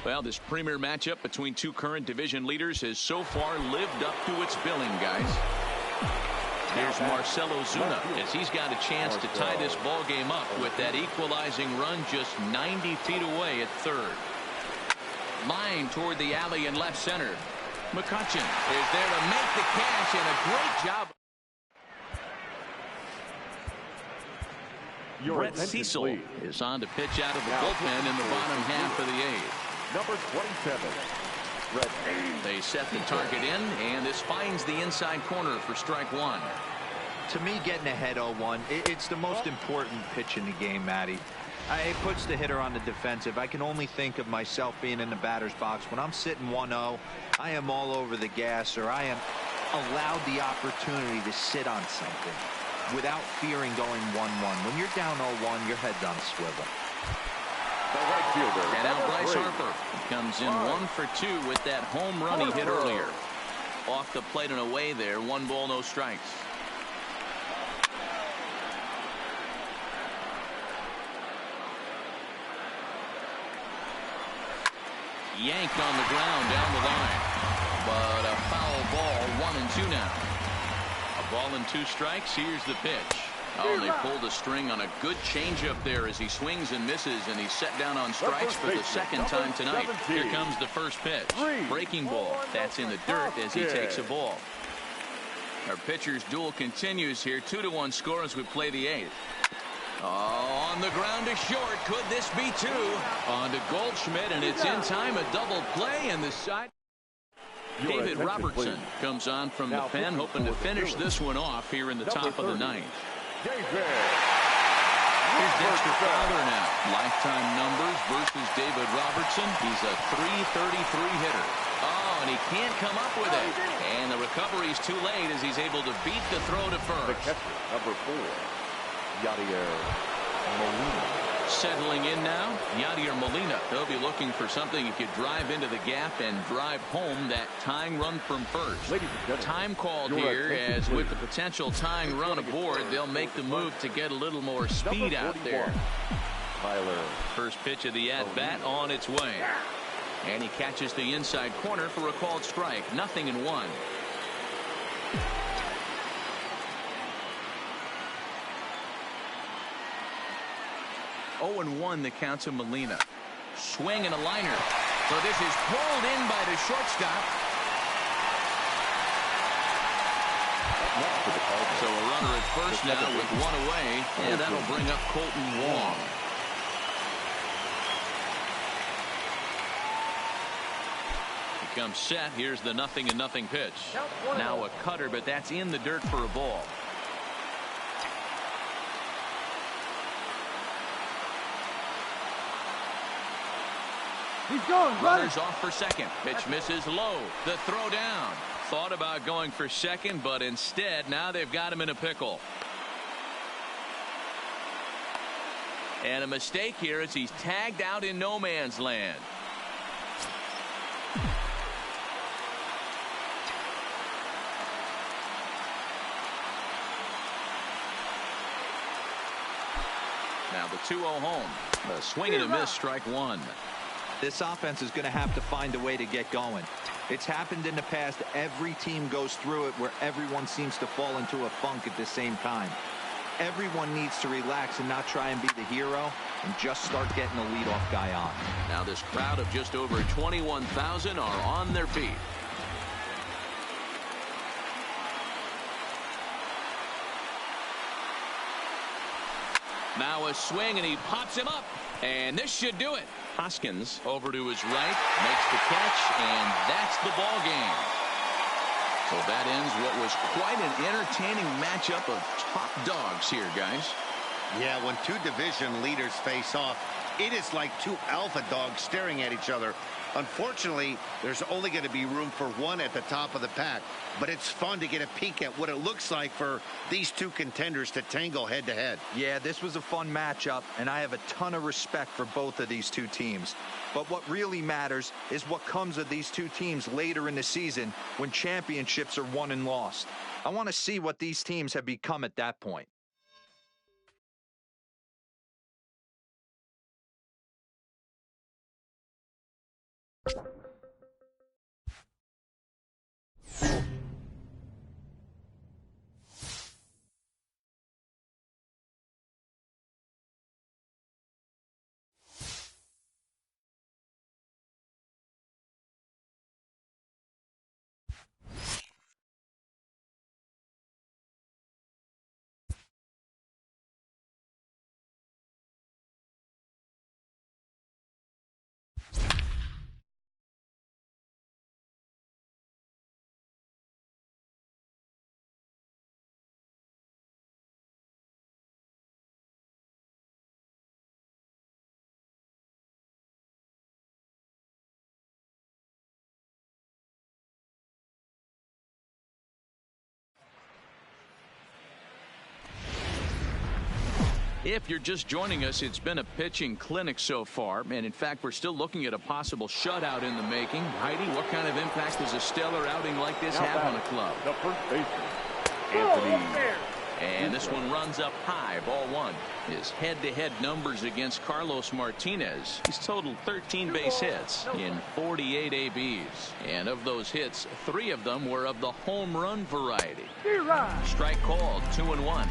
Well, this premier matchup between two current division leaders has so far lived up to its billing, guys. Here's Marcell Ozuna as he's got a chance to tie this ball game up with that equalizing run just 90 feet away at third. Line toward the alley in left center. McCutchen is there to make the catch, and a great job. Brett Cecil is on to pitch out of the bullpen in the bottom half of the eighth. Number 27, Brett. They set the target in, and this finds the inside corner for strike one. To me, getting ahead 0-1, it's the most important pitch in the game, Matty. It puts the hitter on the defensive. I can only think of myself being in the batter's box. When I'm sitting 1-0, I am all over the gas, or I am allowed the opportunity to sit on something without fearing going 1-1. When you're down 0-1, your head's on a swivel. The right fielder. And now Bryce Harper comes in 1 for 2 with that home run he hit earlier. Off the plate and away there. 1 ball, no strikes. Yanked on the ground down the line. But a foul ball. 1-2 now. A ball and 2 strikes. Here's the pitch. Oh, and they pulled a string on a good changeup there as he swings and misses, and he's set down on strikes for the second time tonight. Here comes the first pitch. Breaking ball. That's in the dirt as he takes a ball. Our pitcher's duel continues here. 2-1 score as we play the eighth. Oh, on the ground to short. Could this be 2? On to Goldschmidt, and it's in time. A double play, and the side. David Robertson comes on from the pen, hoping to finish this one off here in the top of the ninth. Here's Dexter Fowler now. Lifetime numbers versus David Robertson. He's a .333 hitter. Oh, and he can't come up with it. And the recovery's too late as he's able to beat the throw to first. The catcher, number 4, Yadier Molina. Settling in now, Yadier Molina. They'll be looking for something he could drive into the gap and drive home that tying run from first. Time called here, as with the potential tying run aboard, they'll make the move to get a little more speed out there. Tyler. First pitch of the at-bat on its way. And he catches the inside corner for a called strike. 0-1. 0-1 the count to Molina. Swing and a liner. So this is pulled in by the shortstop. So a runner at first now with 1 away, and that'll bring up Colton Wong. He comes set. Here's the 0-0 pitch. Now a cutter, but that's in the dirt for a ball. He's going. Runners off for second. Pitch misses low. The throw down. Thought about going for second, but instead now they've got him in a pickle. And a mistake here as he's tagged out in no man's land. Now the 2-0 home. A swing and a miss, strike 1. This offense is going to have to find a way to get going. It's happened in the past. Every team goes through it where everyone seems to fall into a funk at the same time. Everyone needs to relax and not try and be the hero and just start getting the leadoff guy on. Now this crowd of just over 21,000 are on their feet. Now a swing, and he pops him up, and this should do it. Hoskins over to his right, makes the catch, and that's the ball game. So that ends what was quite an entertaining matchup of top dogs here, guys. Yeah, when two division leaders face off, it is like two alpha dogs staring at each other. Unfortunately, there's only going to be room for one at the top of the pack, but it's fun to get a peek at what it looks like for these two contenders to tangle head to head. Yeah, this was a fun matchup, and I have a ton of respect for both of these two teams. But what really matters is what comes of these two teams later in the season when championships are won and lost. I want to see what these teams have become at that point. If you're just joining us, it's been a pitching clinic so far, and in fact we're still looking at a possible shutout in the making. Heidi, what kind of impact does a stellar outing like this have on a club? The first baseman, Anthony. And this one runs up high, ball one. His head-to-head numbers against Carlos Martinez. He's totaled 13 base hits in 48 ABs. And of those hits, 3 of them were of the home run variety. Strike called, 2-1.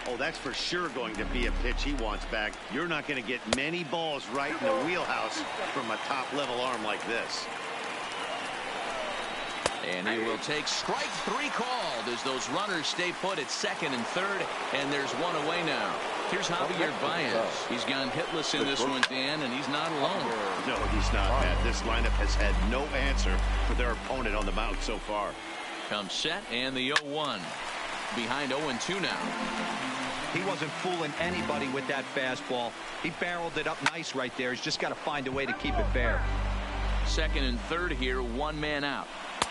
Oh, that's for sure going to be a pitch he wants back. You're not going to get many balls right in the wheelhouse from a top-level arm like this. And he will take strike 3 called as those runners stay put at second and third, and there's one away now. Here's Javier Baez. He's gone hitless in this one, Dan, and he's not alone. No, he's not, Matt. This lineup has had no answer for their opponent on the mound so far. Comes set, and the 0-1. Behind 0-2 now. He wasn't fooling anybody with that fastball. He barreled it up nice right there. He's just got to find a way to keep it fair. Second and third here, 1 man out.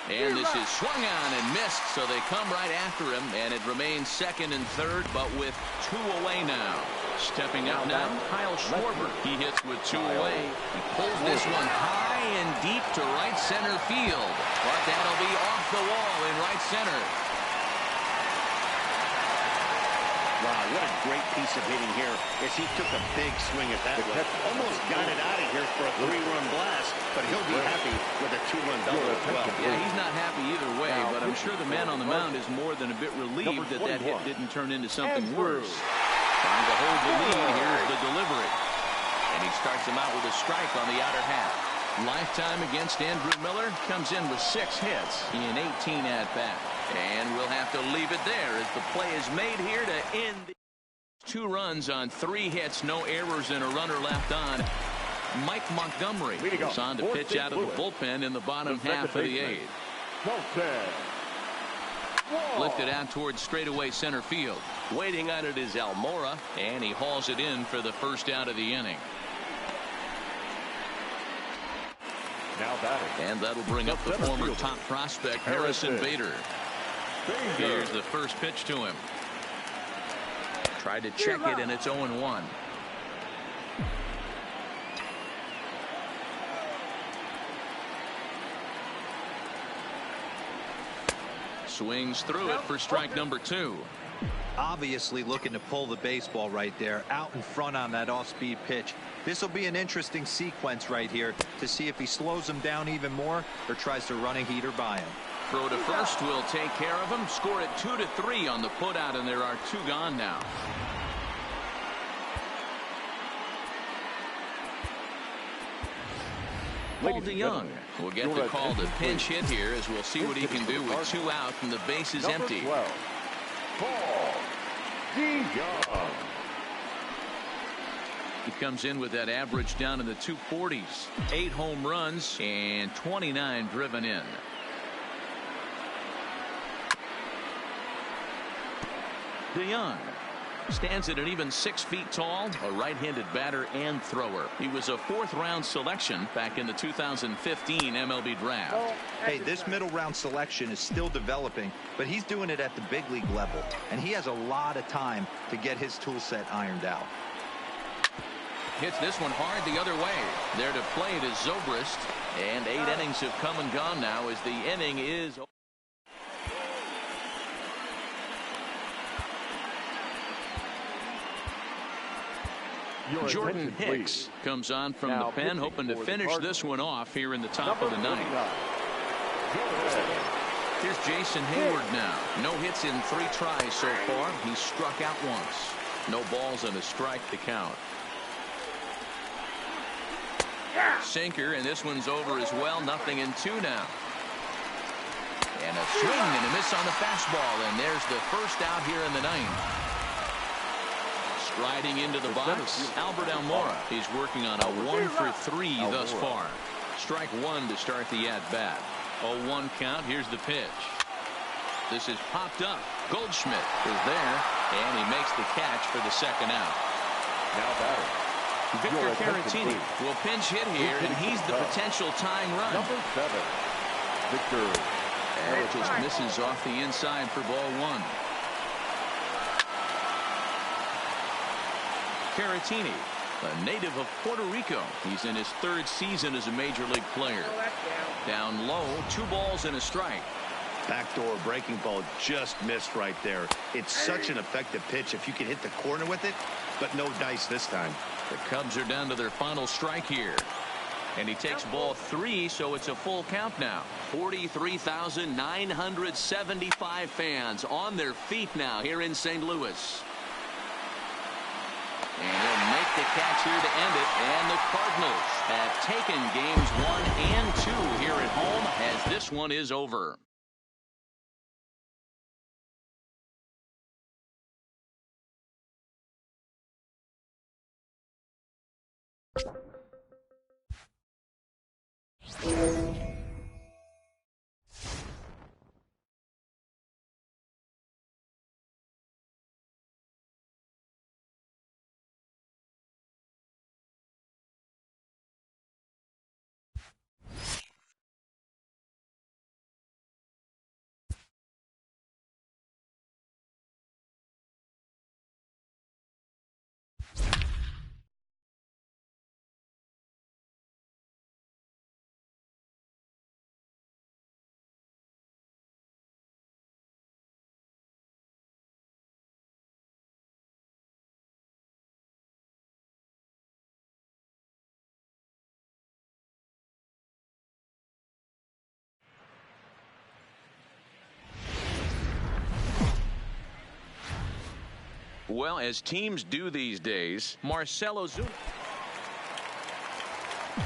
And this is swung on and missed, so they come right after him, and it remains second and third, but with 2 away now. Stepping up now, Kyle Schwarber. He hits with 2 away. He pulls this one high and deep to right center field, but that'll be off the wall in right center. Wow, what a great piece of hitting here as he took a big swing at that one. Almost got it out of here for a 3-run blast, but he'll be happy with a 2-run double as well. Yeah, he's not happy either way, but I'm sure the man on the mound is more than a bit relieved that that hit didn't turn into something worse. Trying to hold the lead. Here's the delivery. And he starts him out with a strike on the outer half. Lifetime against Andrew Miller comes in with 6 hits in 18 at-bats. And we'll have to leave it there as the play is made here to end. 2 runs on 3 hits, no errors, and a runner left on. Mike Montgomery is on to pitch out of the bullpen in the bottom half of the 8th. Lifted out towards straightaway center field. Waiting on it is Almora, and he hauls it in for the first out of the inning. Now batting. And that'll bring up the former top prospect Harrison Bader. Here's the first pitch to him. Tried to check it, and it's 0-1. Swings through it for strike number 2. Obviously looking to pull the baseball right there, out in front on that off-speed pitch. This will be an interesting sequence right here to see if he slows him down even more or tries to run a heater by him. Throw to first will take care of him. Score it 2-3 on the putout, and there are 2 gone now. Paul DeYoung will get the call to pinch hit here as we'll see what he can do with 2 out and the base is empty. Paul DeYoung. He comes in with that average down in the 240s. 8 home runs and 29 driven in. DeYoung stands at an even 6 feet tall, a right-handed batter and thrower. He was a 4th-round selection back in the 2015 MLB draft. Hey, this middle-round selection is still developing, but he's doing it at the big league level, and he has a lot of time to get his tool set ironed out. Hits this one hard the other way. There to play it is Zobrist, and 8 innings have come and gone now as the inning is. Jordan Hicks comes on from the pen, hoping to finish this one off here in the top of the ninth. Here's Jason Hayward now. No hits in 3 tries so far. He's struck out once. No balls and a strike to count. Sinker, and this one's over as well. 0-2 now. And a swing and a miss on the fastball, and there's the first out here in the ninth. Striding into the box, Albert Almora. He's working on a 1-for-3 thus far. Strike 1 to start the at-bat. 0-1 count. Here's the pitch. This is popped up. Goldschmidt is there, and he makes the catch for the second out. Now batting, Victor Caratini will pinch hit here, and he's the potential tying run. number 7, Victor. And it just misses off the inside for ball 1. Caratini, a native of Puerto Rico. He's in his 3rd season as a major league player. Down low, 2 balls and a strike. Backdoor breaking ball just missed right there. It's such an effective pitch if you can hit the corner with it, but no dice this time. The Cubs are down to their final strike here. And he takes ball 3, so it's a full count now. 43,975 fans on their feet now here in St. Louis. And he'll make the catch here to end it. And the Cardinals have taken games 1 and 2 here at home as this one is over. Well, as teams do these days, Marcell Ozuna.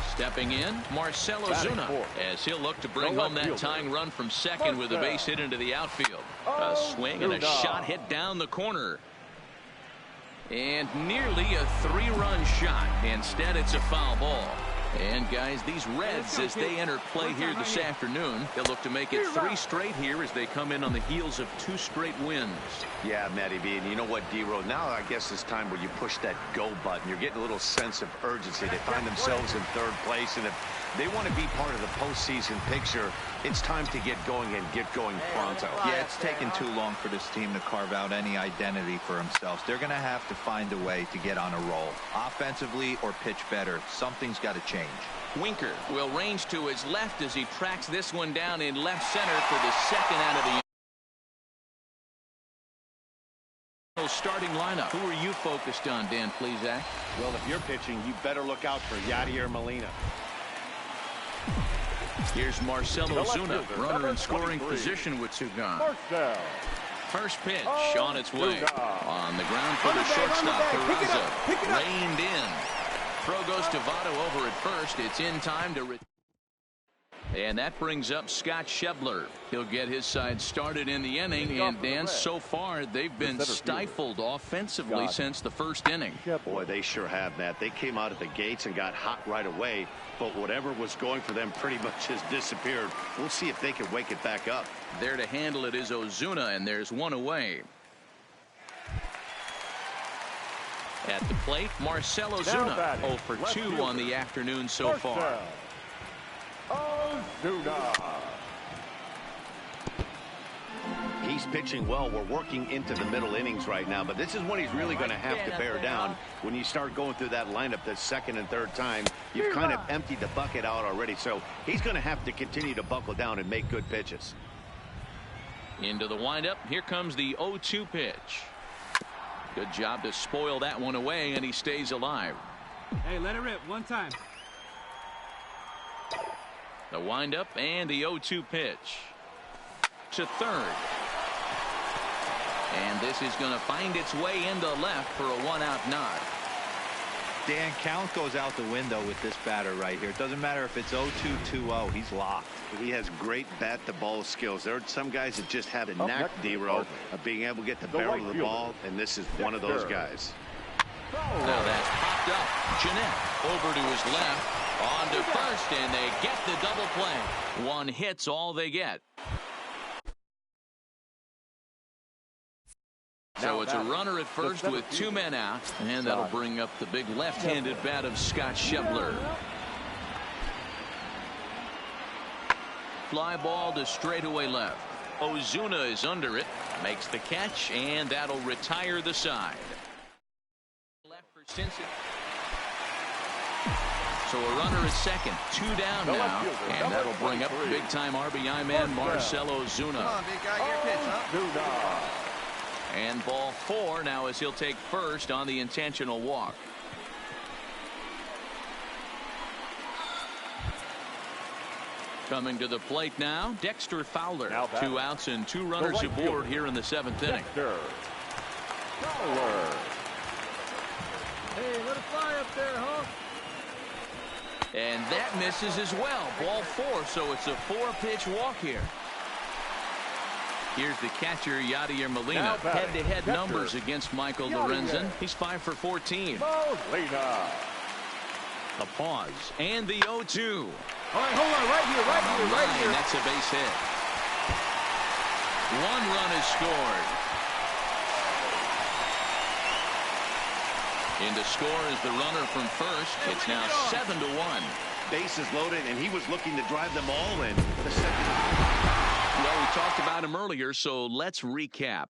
Stepping in, Marcell Ozuna, as he'll look to bring home that tying run from second with a base hit into the outfield. A swing and a shot hit down the corner. And nearly a 3-run shot. Instead, it's a foul ball. And guys, these Reds, as they enter play here this afternoon, they'll look to make it 3 straight here as they come in on the heels of 2 straight wins. Yeah, Matty B, and you know what, D-Row, now I guess it's time where you push that go button. You're getting a little sense of urgency. They find themselves in 3rd place, and if they want to be part of the postseason picture, it's time to get going and get going pronto. Yeah, it's taken too long for this team to carve out any identity for themselves. They're going to have to find a way to get on a roll, offensively or pitch better. Something's got to change. Winker will range to his left as he tracks this one down in left center for the second out of the starting lineup. Who are you focused on, Dan Plesac? Well, if you're pitching, you better look out for Yadier Molina. Here's Marcell Ozuna, runner in scoring position with 2 gone. First pitch on its way. On the ground for the shortstop, Peraza. Reined in. Throw goes to Votto over at first. It's in time to... And that brings up Scott Schebler. He'll get his side started in the inning. And Dan, so far, they've been stifled offensively since the first inning. Boy, they sure have, Matt. They came out of the gates and got hot right away. But whatever was going for them pretty much has disappeared. We'll see if they can wake it back up. There to handle it is Ozuna, and there's 1 away. At the plate, Marcell Ozuna, 0 for 2 on the afternoon so far. He's pitching well. We're working into the middle innings right now, but this is when he's really going to have to bear down. When you start going through that lineup the 2nd and 3rd time, you've kind of emptied the bucket out already, so he's going to have to continue to buckle down and make good pitches. Into the windup. Here comes the 0-2 pitch. Good job to spoil that one away, and he stays alive. Hey, let it rip one time. The windup and the 0-2 pitch to third. And this is going to find its way into left for a one-out nod. Dan, count goes out the window with this batter right here. It doesn't matter if it's 0-2, 2-0. He's locked. He has great bat-to-ball skills. There are some guys that just have a knack, D-Row, of being able to get the barrel of the ball, and this is one of those guys. Now that's popped up. Jeanette over to his left. On to first, and they get the double play. One hit's all they get. So it's a runner at first with 2 men out, and that'll bring up the big left-handed bat of Scott Schebler. Fly ball to straightaway left. Ozuna is under it, makes the catch, and that'll retire the side. Left for Cincy. So a runner at second, 2 down now, and that'll bring up big-time RBI man Marcell Ozuna. Come on, big guy, your pitch, huh? And ball 4 now as he'll take first on the intentional walk. Coming to the plate now, Dexter Fowler. 2 outs and 2 runners aboard here in the 7th inning. Hey, let it fly up there, huh? And that misses as well. Ball 4, so it's a 4-pitch walk here. Here's the catcher, Yadier Molina. Head-to-head numbers against Michael Lorenzen. He's 5 for 14. Molina. A pause. And the 0-2. All right, hold on, right here. And that's a base hit. 1 run is scored. In to score is the runner from first. It's now 7-1. Bases loaded, and he was looking to drive them all in. Well, we talked about him earlier, so let's recap.